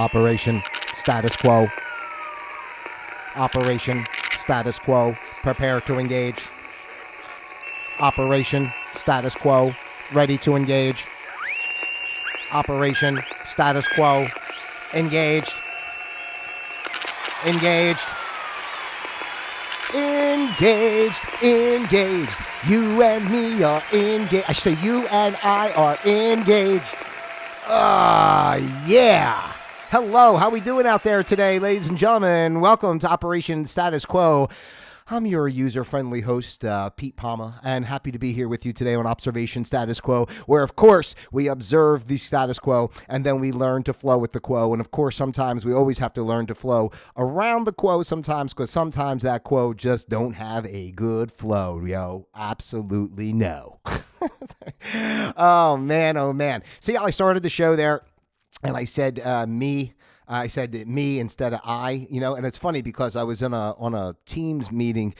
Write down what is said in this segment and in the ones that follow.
Operation Status Quo. Operation Status Quo. Prepare to engage. Operation Status Quo. Ready to engage. Operation Status Quo. Engaged. Engaged. Engaged. Engaged. You and me are engaged. I say you and I are engaged. Yeah. Hello, how we doing out there today, ladies and gentlemen? Welcome to Operation Status Quo. I'm your user-friendly host, Pete Palma, and happy to be here with you today on Observation Status Quo, where, of course, we observe the status quo, and then we learn to flow with the quo. And, of course, sometimes we always have to learn to flow around the quo sometimes, because sometimes that quo just don't have a good flow, yo. Absolutely no. Oh, man. See how I started the show there, and I said me. I said me instead of I, and it's funny because I was on a Teams meeting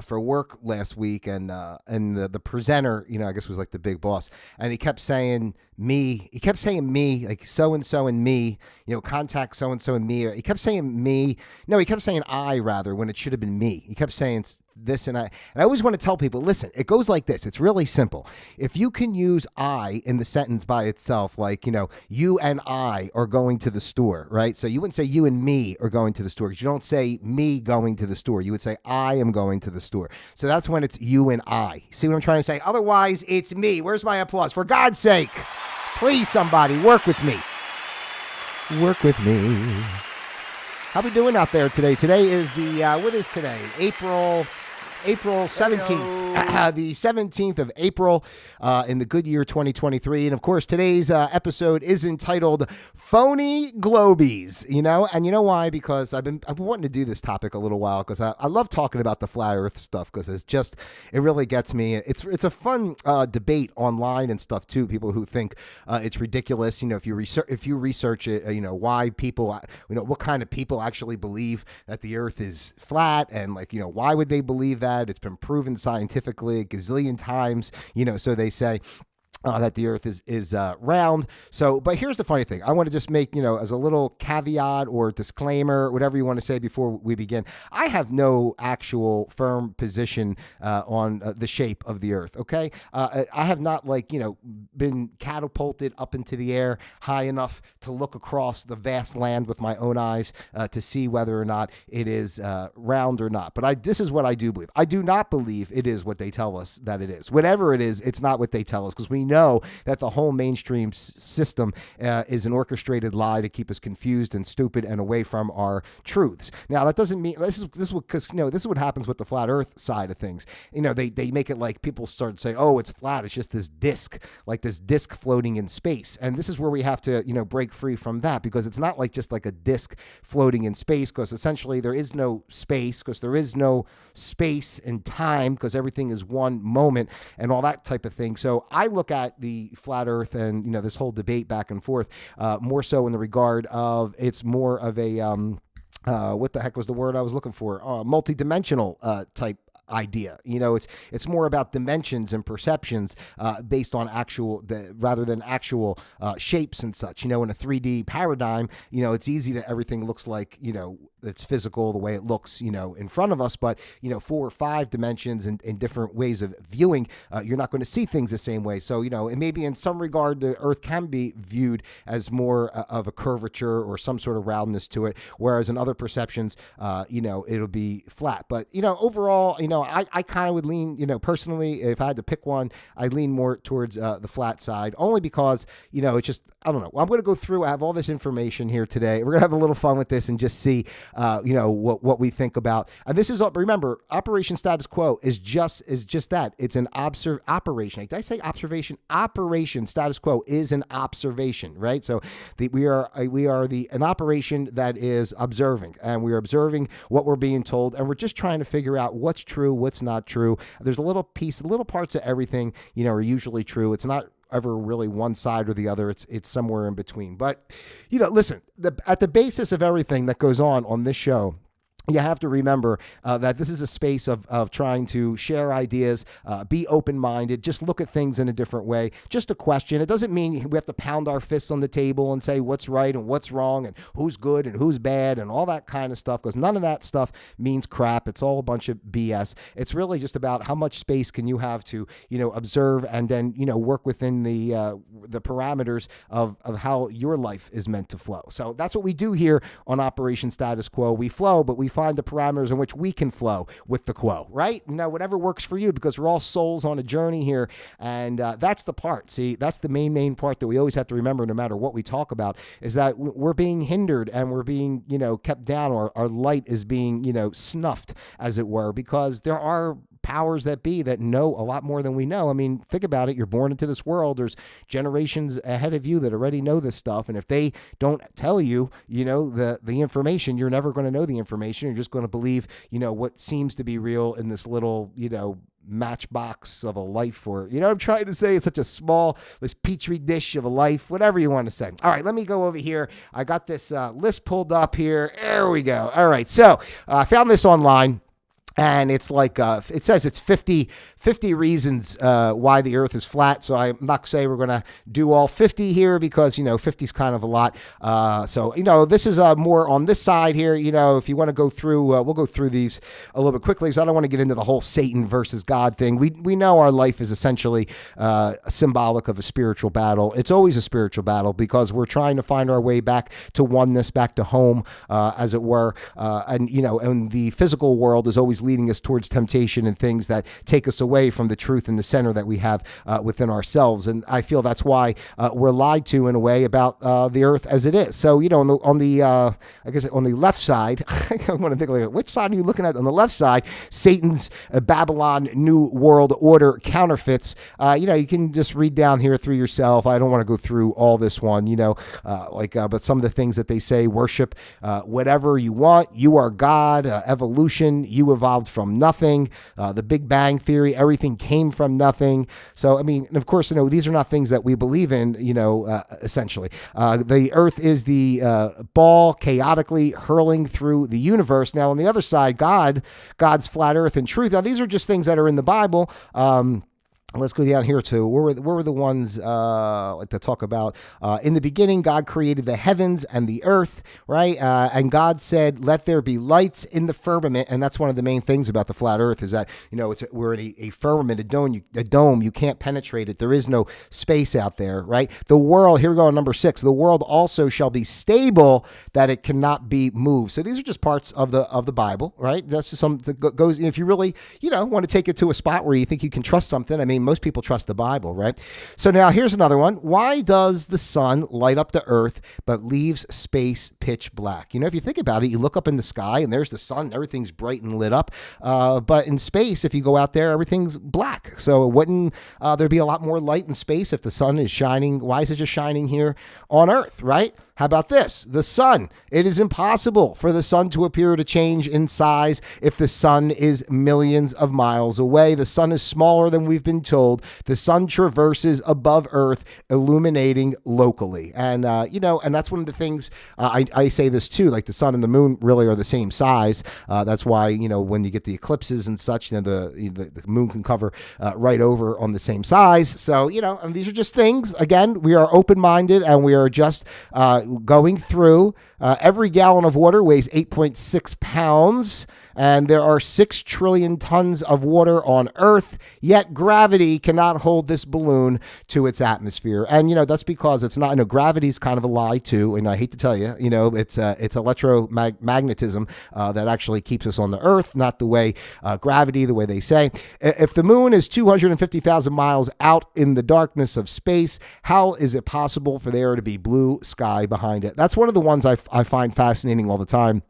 for work last week, and the presenter, I guess was like the big boss, and he kept saying me. He kept saying me, like so and so and me, contact so and so and me. He kept saying me. No, he kept saying I rather when it should have been me. He kept saying this and I. And I always want to tell people, listen, it goes like this. It's really simple. If you can use I in the sentence by itself, like, you and I are going to the store, right? So you wouldn't say you and me are going to the store because you don't say me going to the store. You would say I am going to the store. So that's when it's you and I. See what I'm trying to say? Otherwise, it's me. Where's my applause? For God's sake, please, somebody, work with me. Work with me. How we doing out there today? Today is what is today? April 17th, the 17th of April in the good year 2023. And of course, today's episode is entitled Phoney Globies, and you know why? Because I've been wanting to do this topic a little while because I love talking about the flat earth stuff because it really gets me. It's a fun debate online and stuff too. People who think it's ridiculous, if you research it, why people, what kind of people actually believe that the earth is flat and why would they believe that? It's been proven scientifically a gazillion times, so they say that the earth is round. So, but here's the funny thing. I want to just make, as a little caveat or disclaimer, whatever you want to say before we begin, I have no actual firm position on the shape of the earth, okay? I have not been catapulted up into the air high enough to look across the vast land with my own eyes to see whether or not it is round or not. But this is what I do believe. I do not believe it is what they tell us that it is. Whatever it is, it's not what they tell us because we know that the whole mainstream system is an orchestrated lie to keep us confused and stupid and away from our truths. Now, that doesn't mean this is what happens with the flat earth side of things. They make it like people start to say, oh, it's flat. It's just this disc floating in space. And this is where we have to, break free from that because it's not just like a disc floating in space because essentially there is no space because there is no space and time because everything is one moment and all that type of thing. So I look at the flat earth and, this whole debate back and forth, more so in the regard of it's more of a, what the heck was the word I was looking for? Multidimensional type idea. It's more about dimensions and perceptions based on rather than actual shapes and such. In a 3D paradigm, it's easy that everything looks like, it's physical the way it looks, in front of us. But, 4 or 5 dimensions and different ways of viewing, you're not going to see things the same way. So, and maybe in some regard, the earth can be viewed as more of a curvature or some sort of roundness to it. Whereas in other perceptions, it'll be flat. But, overall, I kind of would lean, personally, if I had to pick one, I'd lean more towards the flat side only because, it's just, I don't know. I'm going to go through. I have all this information here today. We're going to have a little fun with this and just see, what we think about. And this is, remember, Operation Status Quo is just that. It's an operation. Did I say observation? Operation Status Quo is an observation, right? So we are an operation that is observing, and we're observing what we're being told, and we're just trying to figure out what's true, what's not true. There's little parts of everything, are usually true. It's not ever really one side or the other. It's somewhere in between. But, listen, at the basis of everything that goes on this show you have to remember that this is a space of trying to share ideas, be open-minded, just look at things in a different way. Just a question. It doesn't mean we have to pound our fists on the table and say what's right and what's wrong and who's good and who's bad and all that kind of stuff, because none of that stuff means crap. It's all a bunch of BS. It's really just about how much space can you have to, observe and then, work within the parameters of how your life is meant to flow. So that's what we do here on Operation Status Quo. We flow, but we find the parameters in which we can flow with the quo, right? Whatever works for you, because we're all souls on a journey here. And that's the part. See, that's the main part that we always have to remember, no matter what we talk about, is that we're being hindered and we're being, kept down, or our light is being, snuffed, as it were, because there are powers that be that know a lot more than we know. I mean, think about it. You're born into this world. There's generations ahead of you that already know this stuff. And if they don't tell you, the information, you're never going to know the information. You're just going to believe, what seems to be real in this little, matchbox of a life, or, I'm trying to say, it's such a small, this petri dish of a life, whatever you want to say. All right, let me go over here. I got this list pulled up here. There we go. All right. So I found this online. And it's like, it says it's 50 reasons why the earth is flat. So I'm not going to say we're going to do all 50 here, because, 50 is kind of a lot. So, this is more on this side here. If you want to go through, we'll go through these a little bit quickly, because I don't want to get into the whole Satan versus God thing. We know our life is essentially symbolic of a spiritual battle. It's always a spiritual battle, because we're trying to find our way back to oneness, back to home, as it were. And the physical world is always leading us towards temptation and things that take us away from the truth and the center that we have within ourselves. And I feel that's why we're lied to in a way about the earth as it is. So, on the left side, I want to think like, which side are you looking at? On the left side, Satan's Babylon New World Order counterfeits. You can just read down here through yourself. I don't want to go through all this one, but some of the things that they say: worship whatever you want. You are God. Evolution. You evolved from nothing. The Big Bang Theory. Everything came from nothing. So, I mean, and of course, these are not things that we believe in, essentially. The earth is the ball chaotically hurling through the universe. Now, on the other side, God's flat earth and truth. Now, these are just things that are in the Bible. Let's go down here to where were the ones like to talk about. In the beginning, God created the heavens and the earth, right? And God said, "Let there be lights in the firmament." And that's one of the main things about the flat Earth, is that we're in a firmament, a dome. You can't penetrate it. There is no space out there, right? The world. Here we go on number 6. The world also shall be stable, that it cannot be moved. So these are just parts of the Bible, right? That's just something that goes. If you really want to take it to a spot where you think you can trust something. I mean, most people trust the Bible, right? So now here's another one. Why does the sun light up the earth but leaves space pitch black? If you think about it, you look up in the sky and there's the sun, everything's bright and lit up. But in space, if you go out there, everything's black. So wouldn't there be a lot more light in space if the sun is shining? Why is it just shining here on Earth, right? How about this? The sun. It is impossible for the sun to appear to change in size if the sun is millions of miles away. The sun is smaller than we've been told. The sun traverses above Earth, illuminating locally. And, and that's one of the things I say this too, like the sun and the moon really are the same size. That's why, when you get the eclipses and such, the moon can cover right over on the same size. So, and these are just things. Again, we are open-minded and we are just going through. Every gallon of water weighs 8.6 pounds. And there are 6 trillion tons of water on Earth, yet gravity cannot hold this balloon to its atmosphere. And, that's because it's not, gravity is kind of a lie too. And I hate to tell you, it's electromagnetism that actually keeps us on the Earth, not the way gravity, the way they say. If the moon is 250,000 miles out in the darkness of space, how is it possible for there to be blue sky behind it? That's one of the ones I find fascinating all the time.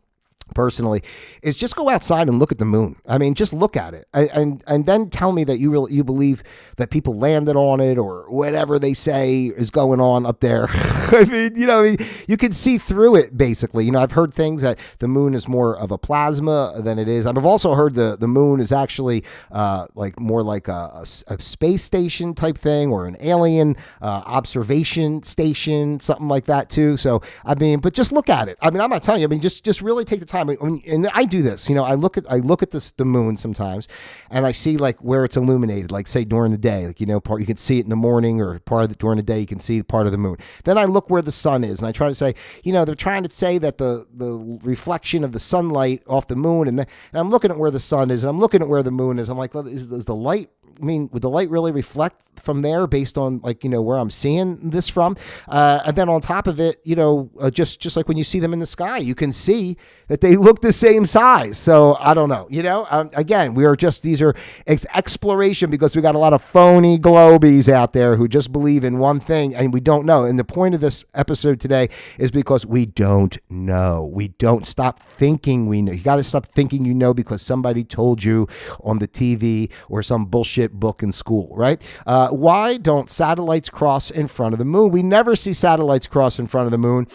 Personally, is just go outside and look at the moon. I mean, just look at it, and then tell me that you believe that people landed on it or whatever they say is going on up there. I mean, you can see through it basically. I've heard things that the moon is more of a plasma than it is. I've also heard the moon is actually more like a space station type thing, or an alien observation station, something like that too. So I mean, but just look at it. I mean, I'm not telling you. I mean, just really take the time time, and I do this, I look at the moon sometimes, and I see like where it's illuminated, like say during the day, like, part, you can see it in the morning, or during the day, you can see part of the moon. Then I look where the sun is, and I try to say, they're trying to say that the reflection of the sunlight off the moon, and I'm looking at where the sun is, and I'm looking at where the moon is. I'm like, well, is the light, would the light really reflect from there based on like, where I'm seeing this from? And then on top of it, just like when you see them in the sky, you can see that they look the same size. So I don't know, again, these are exploration, because we got a lot of phony globies out there who just believe in one thing and we don't know. And the point of this episode today is because we don't know. We don't stop thinking we know. You got to stop thinking because somebody told you on the TV or some bullshit book in school, right? Why don't satellites cross in front of the moon? We never see satellites cross in front of the moon.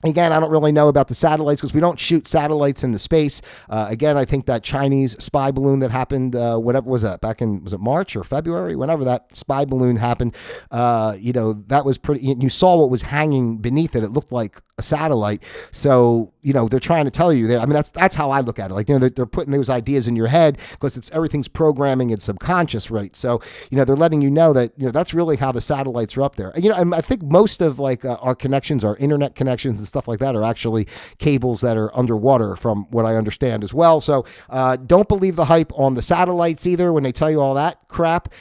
Again, I don't really know about the satellites because we don't shoot satellites into space. Again, I think that Chinese spy balloon that happened, whatever was that, back in, was it March or February? Whenever that spy balloon happened, that was pretty, you saw what was hanging beneath it. It looked like a satellite. So, they're trying to tell you that. I mean, that's how I look at it. Like, they're putting those ideas in your head because everything's programming and subconscious, right? So, they're letting you know that, that's really how the satellites are up there. And, I think most of like our connections, our internet connections and stuff like that are actually cables that are underwater from what I understand as well. So, don't believe the hype on the satellites either when they tell you all that crap.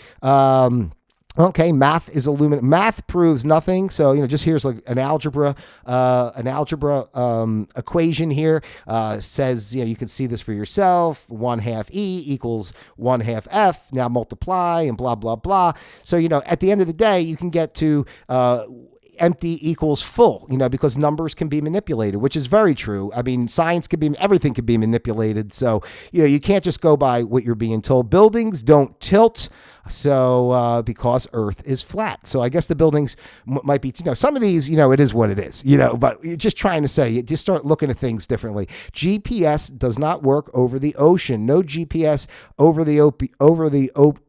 Okay, math is illuminate. Math proves nothing. So, just here's like an algebra equation here. Says, you can see this for yourself. 1/2 E equals 1/2 F. Now multiply and blah, blah, blah. So, at the end of the day, you can get to, empty equals full, because numbers can be manipulated, which is very true. I mean, everything can be manipulated. So, you can't just go by what you're being told. Buildings don't tilt. So, because Earth is flat. So I guess the buildings might be, some of these, it is what it is, but you're just trying to say, you just start looking at things differently. GPS does not work over the ocean. No GPS over the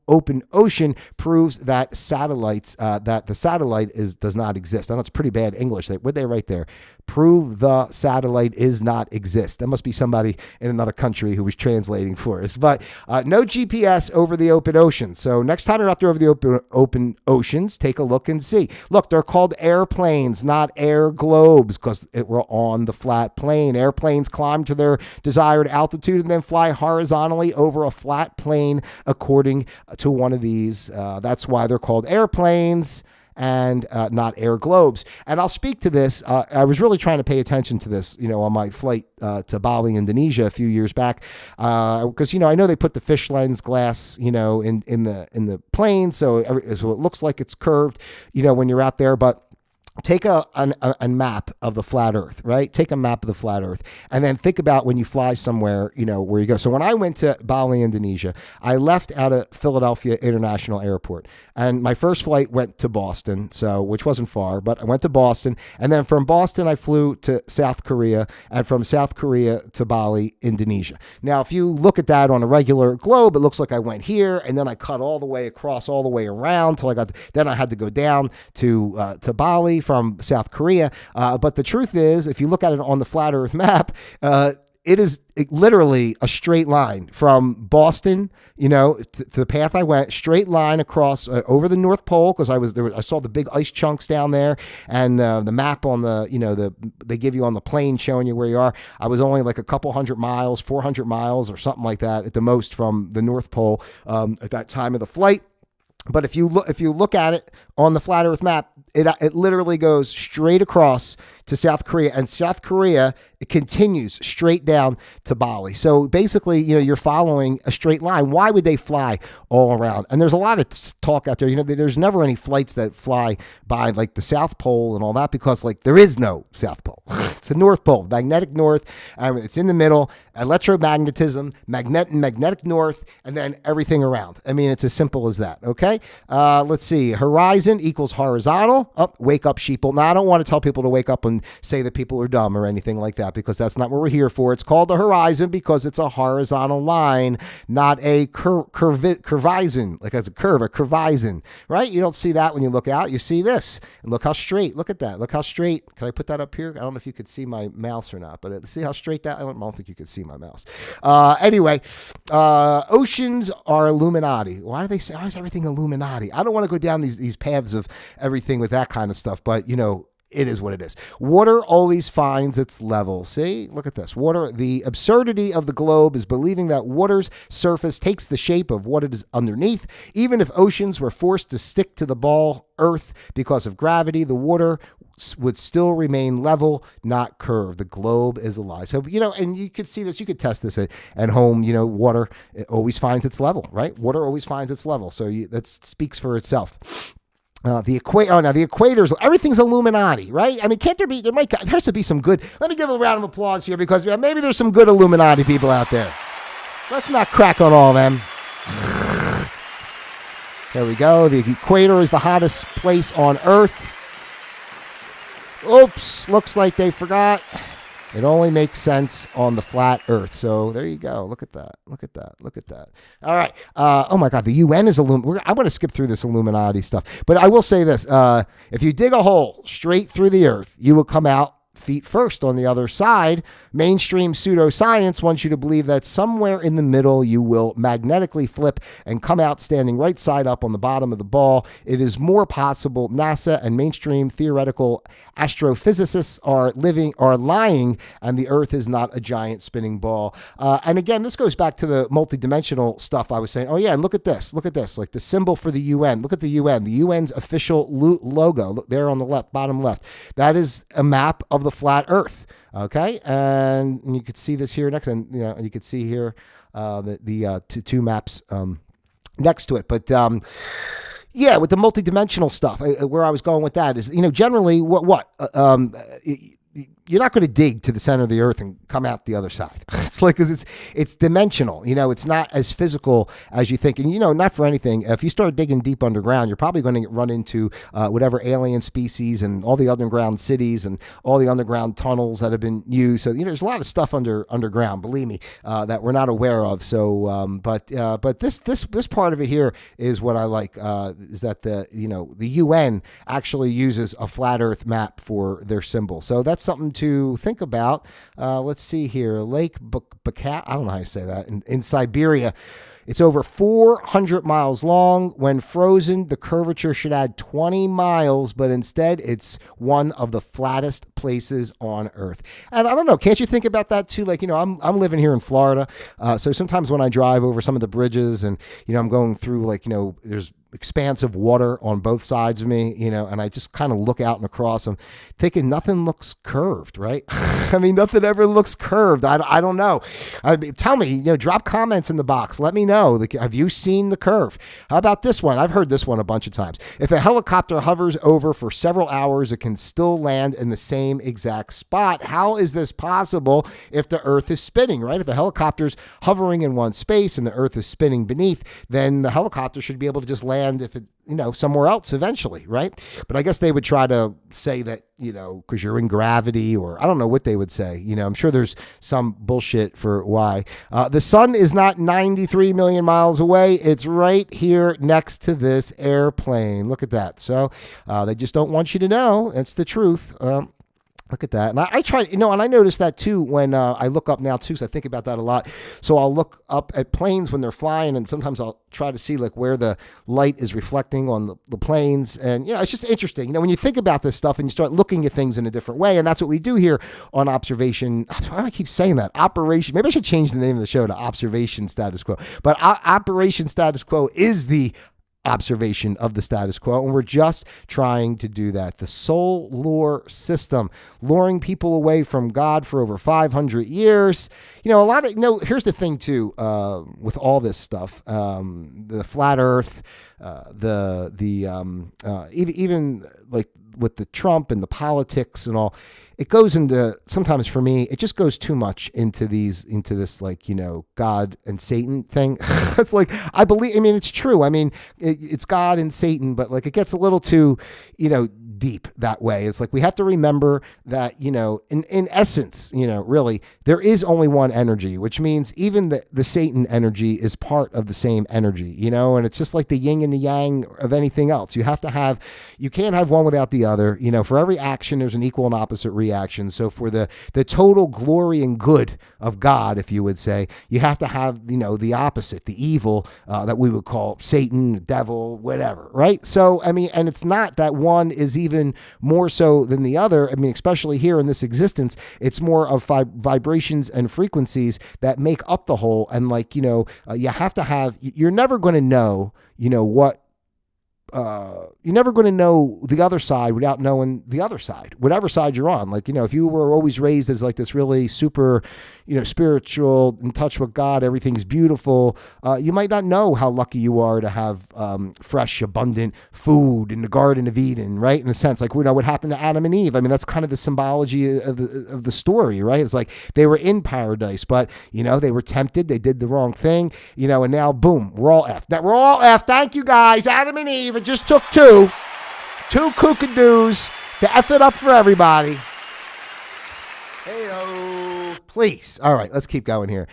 open ocean proves that that the satellite does not exist. I know it's pretty bad English. What'd they write there? Prove the satellite is not exist. That must be somebody in another country who was translating for us. But no GPS over the open ocean. So next time you're out there over the open oceans, take a look and see. Look, they're called airplanes, not air globes, because we're on the flat plane. Airplanes climb to their desired altitude and then fly horizontally over a flat plane according to one of these. That's why they're called airplanes and not air globes. And I'll speak to this. I was really trying to pay attention to this, on my flight to Bali, Indonesia a few years back, because I know they put the fish lens glass, in the plane, so it looks like it's curved, when you're out there, but. Take a map of the flat Earth, right? Take a map of the flat Earth, and then think about when you fly somewhere, where you go. So when I went to Bali, Indonesia, I left out of Philadelphia International Airport, and my first flight went to Boston, which wasn't far, but I went to Boston, and then from Boston I flew to South Korea, and from South Korea to Bali, Indonesia. Now, if you look at that on a regular globe, it looks like I went here, and then I cut all the way across, all the way around till then I had to go down to Bali from South Korea. But the truth is, if you look at it on the flat Earth map, it is literally a straight line from Boston, to the path I went, straight line across over the North Pole, because I saw the big ice chunks down there, and the map on they give you on the plane showing you where you are. I was only like a couple 100 miles, 400 miles or something like that at the most from the North Pole at that time of the flight. But if you look at it on the flat Earth map, it literally goes straight across to South Korea, and South Korea, it continues straight down to Bali. So basically, you're following a straight line. Why would they fly all around? And there's a lot of talk out there. There's never any flights that fly by like the South Pole and all that, because like there is no South Pole. It's the North Pole, magnetic north. It's in the middle, electromagnetism, magnetic north, and then everything around. I mean, it's as simple as that. Okay. Let's see. Horizon equals horizontal. Wake up, sheeple. Now, I don't want to tell people to wake up and and say that people are dumb or anything like that, because that's not what we're here for. It's called the horizon because it's a horizontal line, not a curvizon, like as a curve, a curvizon, right? You don't see that when you look out. You see this, and look how straight. Look at that. Look how straight. Can I put that up here? I don't know if you could see my mouse or not, but see how straight that. I don't think you could see my mouse. Anyway, oceans are Illuminati. Why do they say? Why is everything Illuminati? I don't want to go down these paths of everything with that kind of stuff, but it is what it is. Water always finds its level. See, look at this. Water, the absurdity of the globe is believing that water's surface takes the shape of what it is underneath. Even if oceans were forced to stick to the ball Earth because of gravity, the water would still remain level, not curved. The globe is a lie. So, and you could see this, you could test this at home, water, it always finds its level, right? Water always finds its level. So that speaks for itself. The equators, everything's Illuminati, right? I mean, there has to be some good, let me give a round of applause here, because maybe there's some good Illuminati people out there. Let's not crack on all of them. There we go. The equator is the hottest place on Earth. Oops, looks like they forgot. It only makes sense on the flat Earth. So there you go. Look at that. Look at that. Look at that. All right. Oh my God. The UN is Illuminati. I want to skip through this Illuminati stuff, but I will say this. If you dig a hole straight through the Earth, you will come out feet first on the other side. Mainstream pseudoscience wants you to believe that somewhere in the middle you will magnetically flip and come out standing right side up on the bottom of the ball. It is more possible. NASA and mainstream theoretical astrophysicists are lying, and the Earth is not a giant spinning ball. And again, this goes back to the multidimensional stuff I was saying. Oh yeah, and look at this, like the symbol for the UN. Look at the UN's official logo. Look there on the left, bottom left. That is a map of the flat Earth. Okay, and you could see this here next, and you could see here the two maps next to it. But yeah, with the multidimensional stuff, where I was going with that is, generally you're not going to dig to the center of the Earth and come out the other side. It's like, it's dimensional. It's not as physical as you think. And, not for anything, if you start digging deep underground, you're probably going to run into whatever alien species and all the underground cities and all the underground tunnels that have been used. So, there's a lot of stuff underground, believe me, that we're not aware of. So, but this part of it here is what I like, is that the UN actually uses a flat Earth map for their symbol. So that's something to think about. Let's see here. Lake Baikal, I don't know how to say that, in Siberia. It's over 400 miles long. When frozen, the curvature should add 20 miles, but instead it's one of the flattest places on Earth. And I don't know, can't you think about that too? Like, I'm living here in Florida. So sometimes when I drive over some of the bridges and, I'm going through there's expansive water on both sides of me, and I just kind of look out and across. I'm thinking nothing looks curved, right? I mean, nothing ever looks curved. I don't know. Tell me, drop comments in the box. Let me know. Have you seen the curve? How about this one? I've heard this one a bunch of times. If a helicopter hovers over for several hours, it can still land in the same exact spot. How is this possible if the Earth is spinning, right? If a helicopter's hovering in one space and the Earth is spinning beneath, then the helicopter should be able to just land if it, somewhere else eventually, right? But I guess they would try to say that, because you're in gravity, or I don't know what they would say. I'm sure there's some bullshit for why. The sun is not 93 million miles away. It's right here next to this airplane. Look at that. So they just don't want you to know. It's the truth. Look at that. And I try, and I notice that too when I look up now too, because I think about that a lot. So I'll look up at planes when they're flying, and sometimes I'll try to see where the light is reflecting on the planes. And, it's just interesting. When you think about this stuff and you start looking at things in a different way, and that's what we do here on Observation. Why do I keep saying that? Operation. Maybe I should change the name of the show to Observation Status Quo. But Operation Status Quo is the observation of the status quo, and we're just trying to do that. The soul lure system, luring people away from God for over 500 years. A lot of, here's the thing too, with all this stuff, the flat Earth, even like with the Trump and the politics and all, it goes into, sometimes for me, it just goes too much into this God and Satan thing. It's like, it's true. It's God and Satan, but it gets a little too, deep that way. It's like we have to remember that, in essence, really, there is only one energy, which means even the Satan energy is part of the same energy, and it's just like the yin and the yang of anything else. You can't have one without the other. For every action, there's an equal and opposite reaction. So for the total glory and good of God, if you would say, you have to have, the opposite, the evil that we would call Satan, devil, whatever, right? So, and it's not that one is even more so than the other. Especially here in this existence, it's more of vibrations and frequencies that make up the whole. And you have to have, you're never going to know, what, you're never going to know the other side without knowing the other side, whatever side you're on. If you were always raised as like this really super, spiritual, in touch with God, everything's beautiful. You might not know how lucky you are to have fresh, abundant food in the Garden of Eden, right? In a sense, what happened to Adam and Eve. That's kind of the symbology of the story, right? It's like they were in paradise, but they were tempted, they did the wrong thing, and now boom, we're all effed. We're all effed. Thank you guys, Adam and Eve. It just took two kookadoos to F it up for everybody. Hey-o. Please. All right, let's keep going here.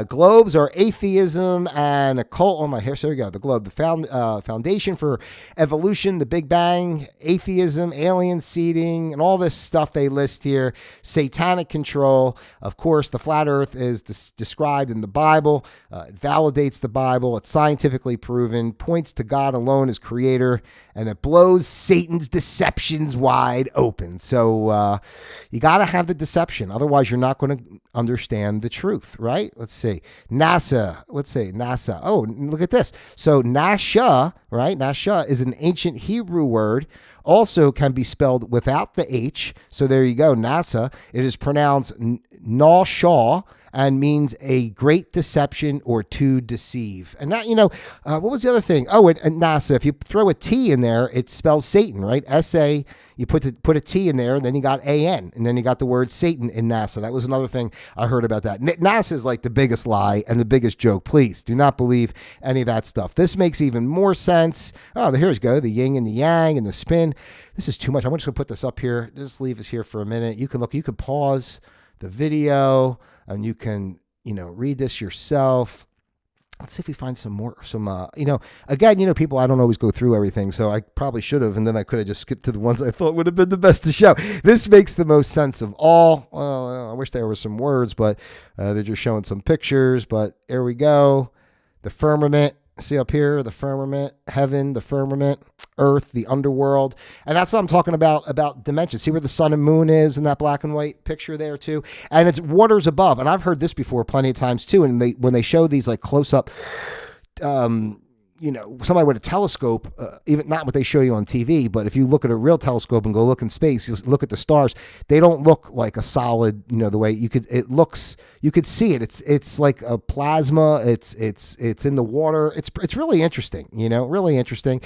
Globes are atheism and occult. Oh, my hair. So there we go. The globe, the foundation for evolution, the Big Bang, atheism, alien seeding, and all this stuff they list here. Satanic control. Of course, the flat earth is described in the Bible. It validates the Bible. It's scientifically proven, points to God alone as creator, and it blows Satan's deceptions wide open. So you got to have the deception. Otherwise, you're not going to understand the truth, right? Let's see. NASA. Let's say NASA. Oh, look at this. So Nasha, right? Nasha is an ancient Hebrew word. Also can be spelled without the H. So there you go. NASA. It is pronounced Nasha and means a great deception or to deceive. And that, what was the other thing? Oh, and NASA. If you throw a T in there, it spells Satan, right? S-A. You put a T in there, and then you got A-N, and then you got the word Satan in NASA. That was another thing I heard about that. NASA is like the biggest lie and the biggest joke. Please do not believe any of that stuff. This makes even more sense. Oh, here we go. The yin and the yang and the spin. This is too much. I'm just going to put this up here. Just leave this here for a minute. You can look. You can pause the video, and you can, read this yourself. Let's see if we find again, people, I don't always go through everything, so I probably should have, and then I could have just skipped to the ones I thought would have been the best to show. This makes the most sense of all. Well, I wish there were some words, but they're just showing some pictures, but here we go. The firmament. See up here, the firmament, heaven, the firmament, earth, the underworld. And that's what I'm talking about dimensions. See where the sun and moon is in that black and white picture there too? And it's waters above. And I've heard this before plenty of times too. And when they show these like close up, somebody with a telescope, even not what they show you on TV, but if you look at a real telescope and go look in space, you look at the stars, they don't look like a solid, the way you could see it. It's like a plasma. It's in the water. It's really interesting, really interesting.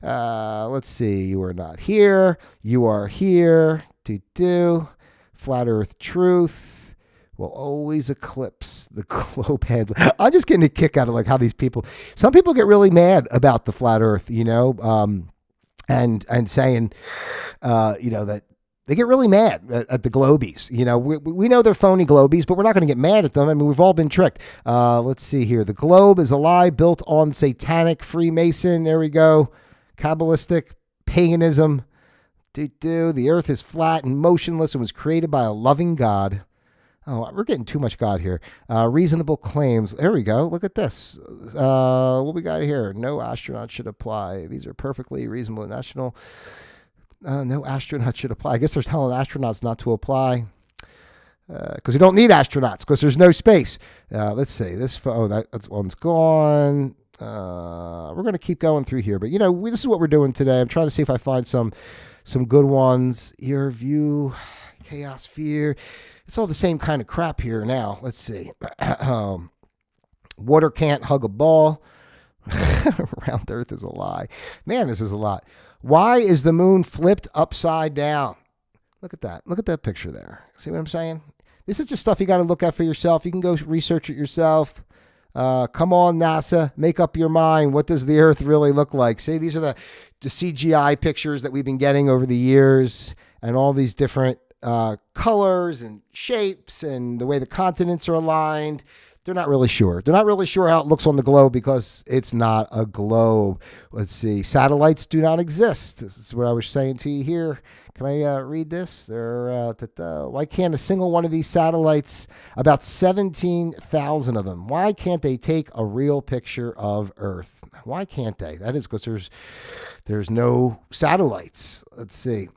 Let's see. You are not here. You are here. Flat Earth truth will always eclipse the globe head. I'm just getting a kick out of how these some people get really mad about the flat earth, and saying, that they get really mad at the Globies. We know they're phony Globies, but we're not going to get mad at them. We've all been tricked. Let's see here. The globe is a lie built on satanic Freemason. There we go. Kabbalistic paganism. The earth is flat and motionless and was created by a loving God. Oh, we're getting too much God here. Reasonable claims. There we go. Look at this. What we got here? No astronaut should apply. These are perfectly reasonable and national. No astronaut should apply. I guess they're telling astronauts not to apply because you don't need astronauts because there's no space. Let's see. That one's gone. We're going to keep going through here. But, this is what we're doing today. I'm trying to see if I find some good ones. Your view, chaos, fear. It's all the same kind of crap here now. Let's see. Water can't hug a ball. Round earth is a lie. Man, this is a lot. Why is the moon flipped upside down? Look at that. Look at that picture there. See what I'm saying? This is just stuff you got to look at for yourself. You can go research it yourself. Come on, NASA, make up your mind. What does the Earth really look like? See, these are the CGI pictures that we've been getting over the years, and all these different colors and shapes and the way the continents are aligned. They're not really sure. They're not really sure how it looks on the globe because it's not a globe. Let's see. Satellites do not exist. This is what I was saying to you here. Can I read this? Why can't a single one of these satellites, about 17,000 of them, why can't they take a real picture of Earth? Why can't they? That is because there's no satellites. Let's see.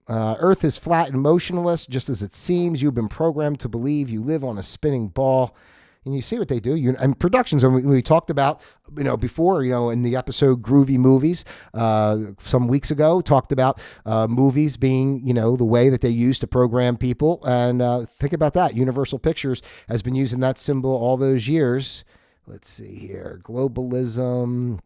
Earth is flat and motionless, just as it seems. You've been programmed to believe you live on a spinning ball. And you see what they do. And productions, and we talked about, before, in the episode Groovy Movies, some weeks ago, talked about movies being, the way that they use to program people. And think about that. Universal Pictures has been using that symbol all those years. Let's see here. Globalism.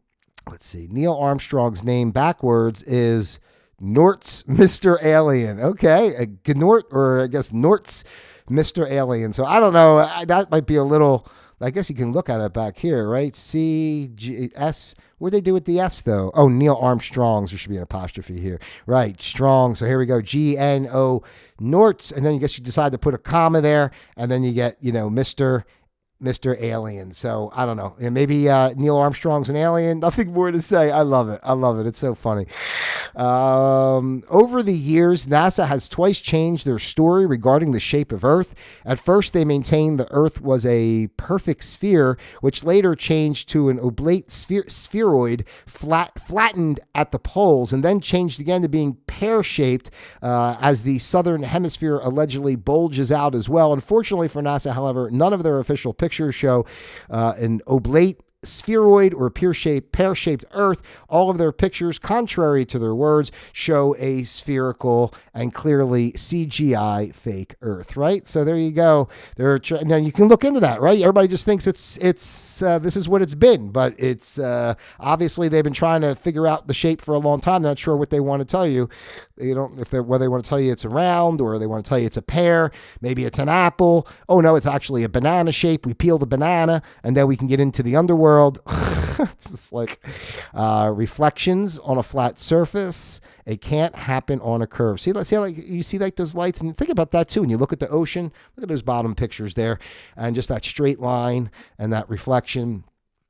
Let's see. Neil Armstrong's name backwards is Nort's Mr. Alien. Okay. Gnort, or I guess Nort's Mr. Alien. So I don't know. That might be a little, I guess you can look at it back here, right? C-G-S. What'd they do with the S, though? Oh, Neil Armstrong's. There should be an apostrophe here. Right. Strong. So here we go. G-N-O Nort's. And then I guess you decide to put a comma there. And then you get, Mr. Alien. So I don't know. And maybe Neil Armstrong's an alien. Nothing more to say. I love it. I love it. It's so funny. Over the years, NASA has twice changed their story regarding the shape of Earth. At first, they maintained the Earth was a perfect sphere, which later changed to an oblate spheroid, flattened at the poles, and then changed again to being pear-shaped as the southern hemisphere allegedly bulges out as well. Unfortunately for NASA, however, none of their official pictures show an oblate spheroid or pear-shaped Earth. All of their pictures, contrary to their words, show a spherical and clearly CGI fake Earth, right? So there you go. Now you can look into that, right? Everybody just thinks it's this is what it's been, but it's obviously they've been trying to figure out the shape for a long time. They're not sure what they want to tell you. Whether they want to tell you it's a round or they want to tell you it's a pear. Maybe it's an apple. Oh no, it's actually a banana shape. We peel the banana and then we can get into the underworld. It's just like reflections on a flat surface. It can't happen on a curve. See how you see those lights, and think about that too. When you look at the ocean, look at those bottom pictures there, and just that straight line and that reflection.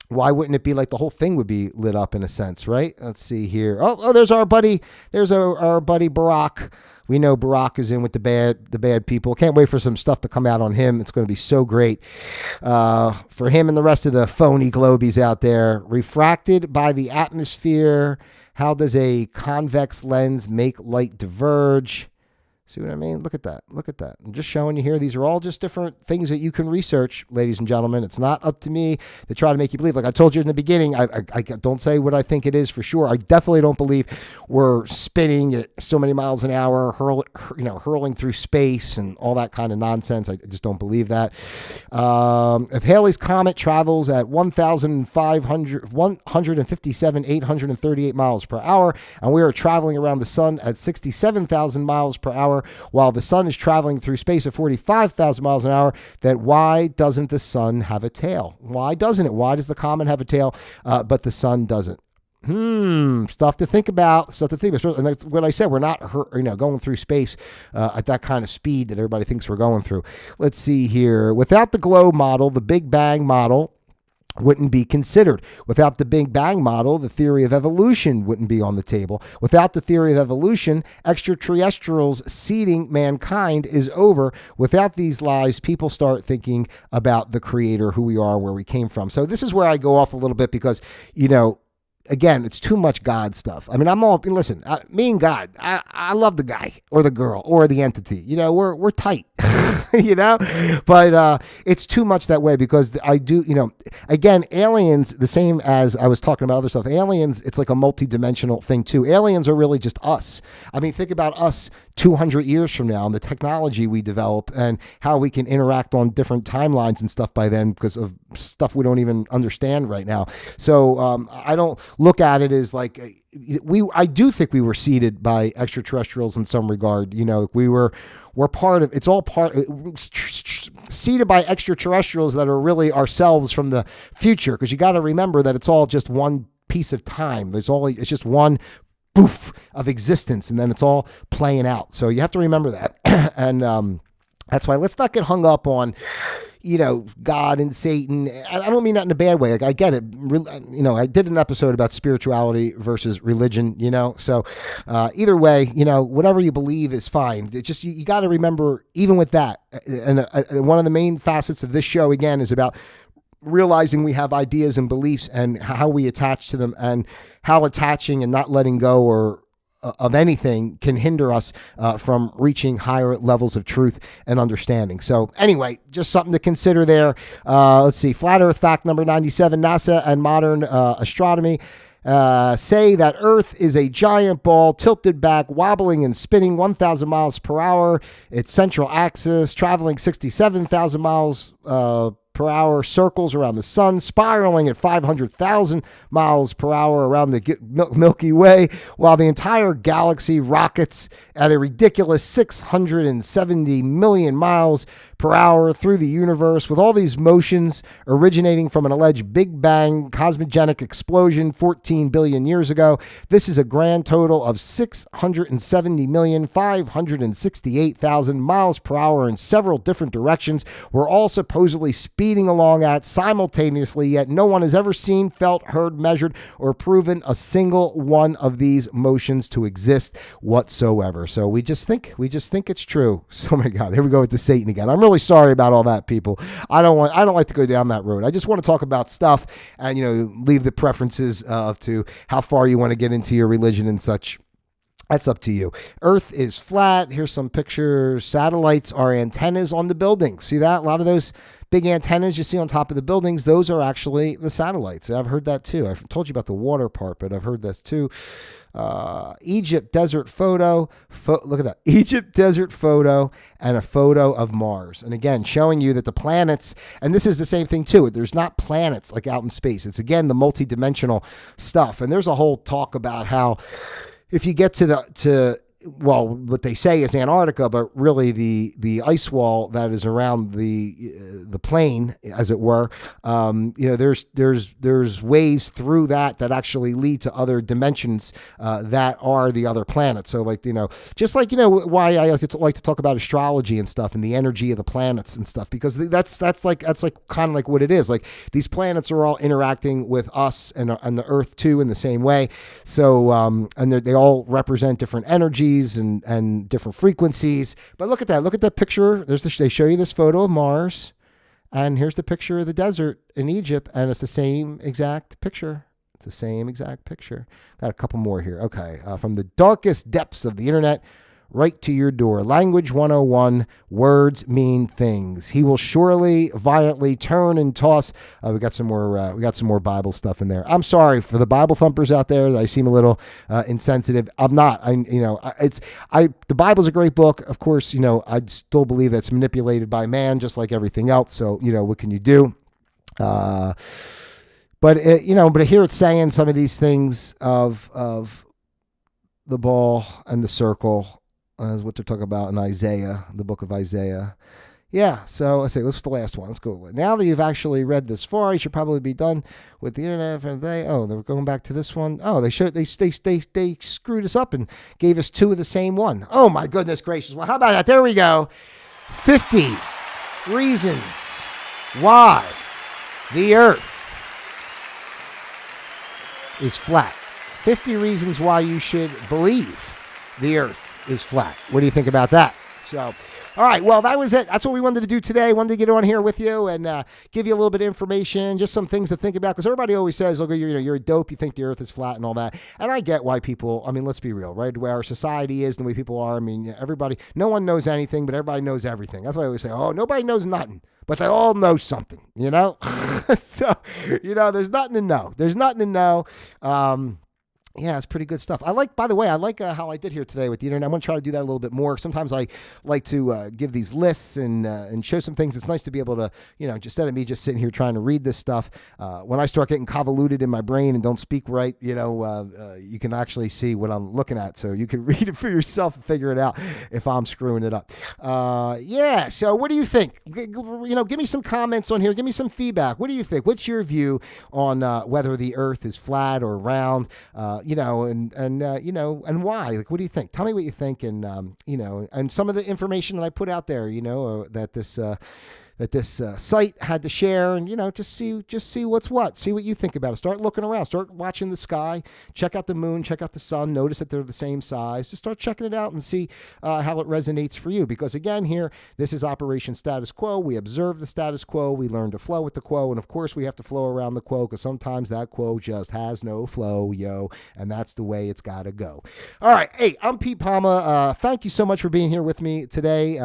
Why wouldn't it be like the whole thing would be lit up in a sense, right? Let's see here. Oh, there's our buddy. There's our buddy Barack. We know Barack is in with the bad people. Can't wait for some stuff to come out on him. It's going to be so great for him and the rest of the phony globies out there. Refracted by the atmosphere. How does a convex lens make light diverge? See what I mean? Look at that. Look at that. I'm just showing you here. These are all just different things that you can research, ladies and gentlemen. It's not up to me to try to make you believe. Like I told you in the beginning, I don't say what I think it is for sure. I definitely don't believe we're spinning at so many miles an hour, hurling through space and all that kind of nonsense. I just don't believe that. If Halley's Comet travels at 157,838 miles per hour, and we are traveling around the sun at 67,000 miles per hour, while the sun is traveling through space at 45,000 miles an hour, that why doesn't the sun have a tail? Why doesn't it? Why does the comet have a tail, but the sun doesn't? Stuff to think about. And that's what I said. We're not, going through space at that kind of speed that everybody thinks we're going through. Let's see here. Without the globe model, the Big Bang model wouldn't be considered. Without the Big Bang model, the theory of evolution wouldn't be on the table. Without the theory of evolution, extraterrestrials seeding mankind is over. Without these lies, people start thinking about the creator, who we are, where we came from. So this is where I go off a little bit because, again, it's too much God stuff. I mean, listen, me and God, I love the guy or the girl or the entity. We're tight, but it's too much that way because I do, again, aliens, the same as I was talking about other stuff. Aliens, it's like a multi-dimensional thing too. Aliens are really just us. I mean, think about us 200 years from now and the technology we develop and how we can interact on different timelines and stuff by then because of stuff we don't even understand right now. So I don't look at it as like I do think we were seeded by extraterrestrials in some regard. We're part of, it's all part, seeded by extraterrestrials that are really ourselves from the future. Because you got to remember that it's all just one piece of time. It's just one boof of existence, and then it's all playing out. So you have to remember that. And that's why let's not get hung up on, God and Satan. I don't mean that in a bad way. Like, I get it. I did an episode about spirituality versus religion, So either way, whatever you believe is fine. It just, you got to remember, even with that, and one of the main facets of this show, again, is about realizing we have ideas and beliefs and how we attach to them, and how attaching and not letting go or of anything can hinder us from reaching higher levels of truth and understanding. So anyway, just something to consider there. Let's see. Flat Earth fact number 97. NASA and modern astronomy say that Earth is a giant ball tilted back, wobbling and spinning 1,000 miles per hour. Its central axis traveling 67,000 miles per hour, circles around the sun, spiraling at 500,000 miles per hour around the Milky Way, while the entire galaxy rockets at a ridiculous 670 million miles per hour through the universe, with all these motions originating from an alleged Big Bang cosmogenic explosion 14 billion years ago. This is a grand total of 670,568,000 miles per hour in several different directions. We're all supposedly speeding along at simultaneously, yet no one has ever seen, felt, heard, measured, or proven a single one of these motions to exist whatsoever. So we just think it's true. So, oh my God, here we go with the Satan again. I'm really sorry about all that, people. I don't like to go down that road. I just want to talk about stuff and, leave the preferences to how far you want to get into your religion and such. That's up to you. Earth is flat. Here's some pictures. Satellites are antennas on the building. See that? A lot of those big antennas you see on top of the buildings, those are actually the satellites. I've heard that too. I've told you about the water part, but I've heard this too. Egypt desert photo. Look at that. Egypt desert photo and a photo of Mars. And again, showing you that the planets, and this is the same thing too. There's not planets like out in space. It's again the multidimensional stuff. And there's a whole talk about how if you get to what they say is Antarctica, but really the ice wall that is around the plane, as it were, there's ways through that actually lead to other dimensions that are the other planets. So just like why I like to talk about astrology and stuff and the energy of the planets and stuff, because that's kind of like what it is. Like these planets are all interacting with us and the Earth too in the same way. So and they all represent different energies and different frequencies. But look at that. Look at that picture. They show you this photo of Mars, and here's the picture of the desert in Egypt, and it's the same exact picture. It's the same exact picture. Got a couple more here. Okay. From the darkest depths of the internet, right to your door. Language 101, words mean things. He will surely violently turn and toss. We got some more Bible stuff in there. I'm sorry for the Bible thumpers out there that I seem a little insensitive. I'm not. The Bible's a great book. Of course, I still believe that's manipulated by man, just like everything else. So, what can you do? But here it's saying some of these things of the ball and the circle. Is what they're talking about in Isaiah, the book of Isaiah. Yeah, so let's what's the last one? Let's go. Now that you've actually read this far, you should probably be done with the internet for the day. Oh, they're going back to this one. Oh, they screwed us up and gave us two of the same one. Oh my goodness gracious. Well, how about that? There we go. 50 reasons why the Earth is flat. 50 reasons why you should believe the Earth is flat. What do you think about that? So, all right. Well, that was it. That's what we wanted to do today. I wanted to get on here with you and give you a little bit of information, just some things to think about, because everybody always says, "Look, you're a dope. You think the Earth is flat and all that." And I get why people. I mean, let's be real, right? Where our society is and the way people are. I mean, no one knows anything, but everybody knows everything. That's why I always say, "Oh, nobody knows nothing." But they all know something, So, there's nothing to know. There's nothing to know. Yeah, it's pretty good stuff. By the way, I like how I did here today with the internet. I'm going to try to do that a little bit more. Sometimes I like to give these lists and show some things. It's nice to be able to, just instead of me just sitting here trying to read this stuff, when I start getting convoluted in my brain and don't speak right, you can actually see what I'm looking at. So you can read it for yourself and figure it out if I'm screwing it up. Yeah, so what do you think? Give me some comments on here. Give me some feedback. What do you think? What's your view on whether the earth is flat or round? And why? Like, what do you think? Tell me what you think, and and some of the information that I put out there, that this site had to share, and just see what's what. See what you think about it. Start looking around. Start watching the sky. Check out the moon. Check out the sun. Notice that they're the same size. Just start checking it out and see how it resonates for you. Because again, here, this is Operation Status Quo. We observe the status quo. We learn to flow with the quo, and of course, we have to flow around the quo because sometimes that quo just has no flow, and that's the way it's got to go. All right, hey, I'm Pete Palma. Thank you so much for being here with me today.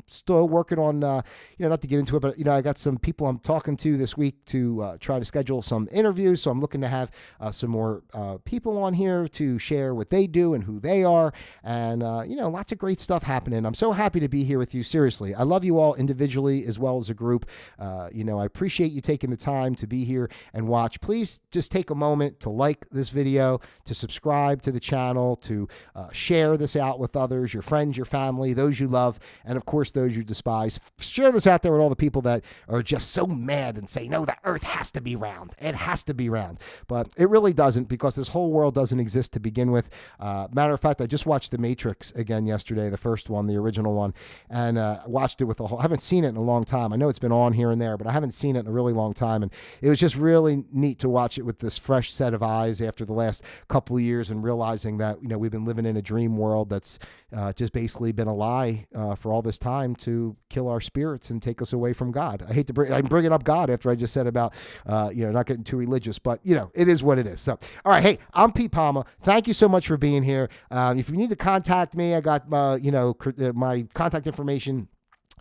Still working on, not to get into it, but I got some people I'm talking to this week to try to schedule some interviews. So I'm looking to have some more people on here to share what they do and who they are, and lots of great stuff happening. I'm so happy to be here with you. Seriously, I love you all individually as well as a group. I appreciate you taking the time to be here and watch. Please just take a moment to like this video, to subscribe to the channel, to share this out with others, your friends, your family, those you love, and of course those you despise. Share this out there with all the people that are just so mad and say, no, the earth has to be round. It has to be round. But it really doesn't, because this whole world doesn't exist to begin with. Matter of fact, I just watched The Matrix again yesterday, the first one, the original one, and watched it with I haven't seen it in a long time. I know it's been on here and there, but I haven't seen it in a really long time. And it was just really neat to watch it with this fresh set of eyes after the last couple of years, and realizing that, we've been living in a dream world that's just basically been a lie for all this time to kill our spirits and take us away from God. I hate to I'm bringing up God after I just said about, not getting too religious, but, it is what it is. So, all right. Hey, I'm Pete Palma. Thank you so much for being here. If you need to contact me, I got, my contact information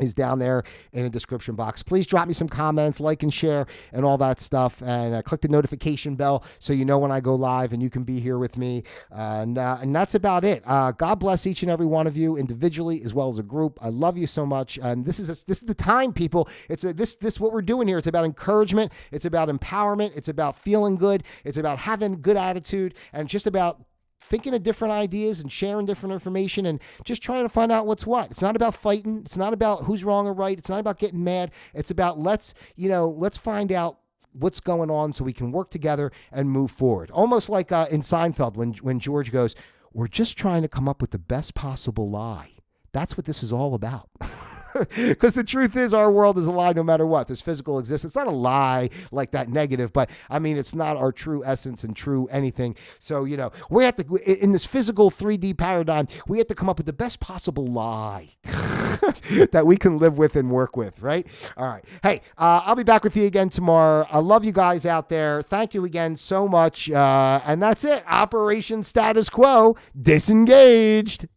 is down there in the description box. Please drop me some comments, like and share, and all that stuff. And click the notification bell so you know when I go live and you can be here with me. And that's about it. God bless each and every one of you individually as well as a group. I love you so much. And this is the time, people. It's this what we're doing here. It's about encouragement. It's about empowerment. It's about feeling good. It's about having good attitude, and just about thinking of different ideas and sharing different information and just trying to find out what's what. It's not about fighting. It's not about who's wrong or right. It's not about getting mad. It's about let's find out what's going on so we can work together and move forward. Almost like in Seinfeld when George goes, we're just trying to come up with the best possible lie. That's what this is all about. Because the truth is, our world is a lie no matter what. This physical existence, it's not a lie like that negative, but I mean, it's not our true essence and true anything. So, we have to, in this physical 3D paradigm, we have to come up with the best possible lie that we can live with and work with, right? All right. Hey, I'll be back with you again tomorrow. I love you guys out there. Thank you again so much. And that's it. Operation Status Quo disengaged.